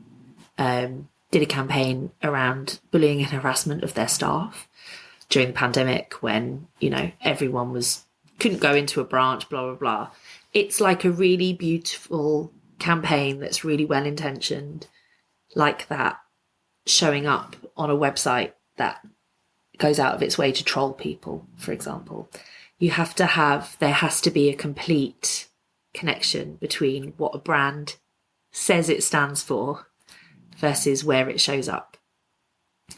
did a campaign around bullying and harassment of their staff during the pandemic, when, everyone couldn't go into a branch, blah, blah, blah. It's like a really beautiful campaign that's really well intentioned, like that, showing up on a website that goes out of its way to troll people, for example. There has to be a complete connection between what a brand says it stands for versus where it shows up,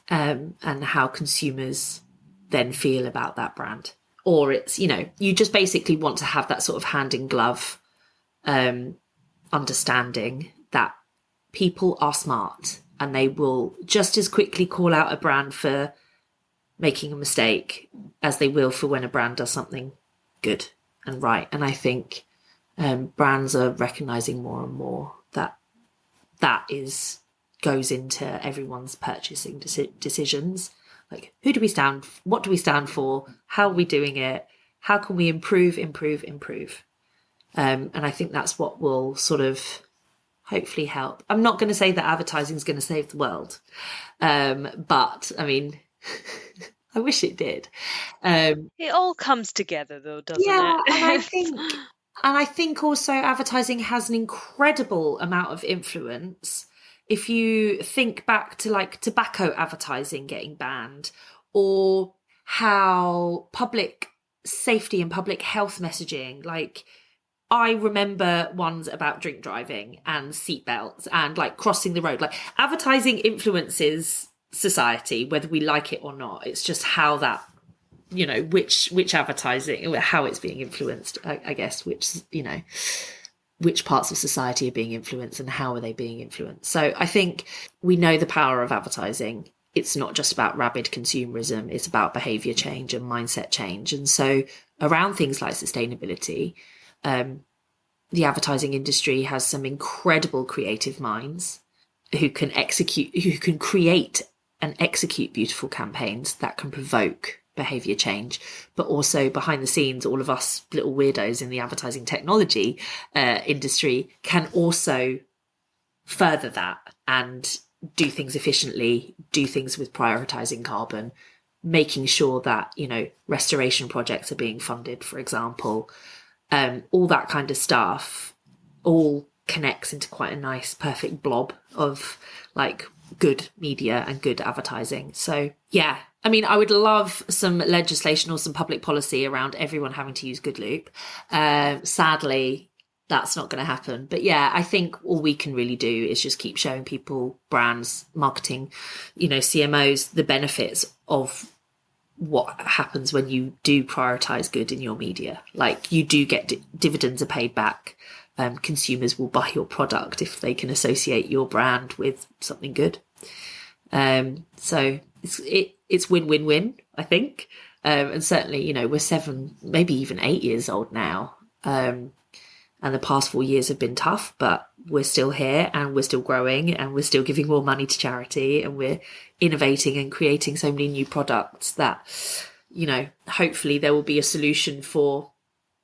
and how consumers then feel about that brand. Or it's, you just basically want to have that sort of hand in glove understanding that people are smart, and they will just as quickly call out a brand for making a mistake as they will for when a brand does something good and right. And I think brands are recognizing more and more that goes into everyone's purchasing decisions. Like, what do we stand for? How are we doing it? How can we improve? And I think that's what will sort of hopefully help. I'm not going to say that advertising is going to save the world, but I mean, I wish it did. It all comes together, though, doesn't yeah, it? and I think also advertising has an incredible amount of influence. If you think back to like tobacco advertising getting banned, or how public safety and public health messaging, like, I remember ones about drink driving and seatbelts and like crossing the road. Like, advertising influences society, whether we like it or not. It's just how that, which advertising, how it's being influenced, I guess, which parts of society are being influenced and how are they being influenced. So I think we know the power of advertising. It's not just about rabid consumerism, it's about behaviour change and mindset change. And so around things like sustainability, the advertising industry has some incredible creative minds who can create and execute beautiful campaigns that can provoke behavior change, but also behind the scenes, all of us little weirdos in the advertising technology industry can also further that and do things efficiently, do things with prioritizing carbon, making sure that, you know, restoration projects are being funded, for example, all that kind of stuff all connects into quite a nice, perfect blob of like good media and good advertising. So yeah, I mean, I would love some legislation or some public policy around everyone having to use Good Loop. Sadly, that's not going to happen. But yeah, I think all we can really do is just keep showing people, brands, marketing, you know, CMOs, the benefits of what happens when you do prioritize good in your media. Like, you do get dividends are paid back. Consumers will buy your product if they can associate your brand with something good. So it's win-win-win, I think. And certainly, you know, we're 7, maybe even 8 years old now. And the past 4 years have been tough, but we're still here and we're still growing and we're still giving more money to charity and we're innovating and creating so many new products that, you know, hopefully there will be a solution for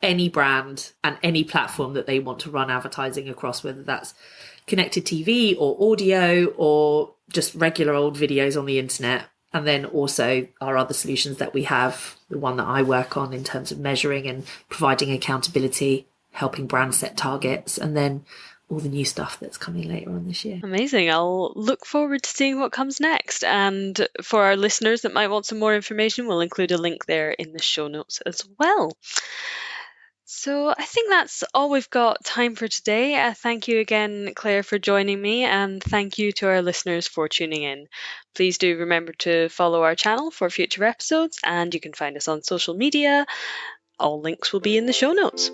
any brand and any platform that they want to run advertising across, whether that's connected TV or audio or just regular old videos on the internet. And then also our other solutions that we have, the one that I work on in terms of measuring and providing accountability, helping brands set targets, and then all the new stuff that's coming later on this year. Amazing. I'll look forward to seeing what comes next. And for our listeners that might want some more information, we'll include a link there in the show notes as well. So I think that's all we've got time for today. Thank you again, Claire, for joining me, and thank you to our listeners for tuning in. Please do remember to follow our channel for future episodes, and you can find us on social media. All links will be in the show notes.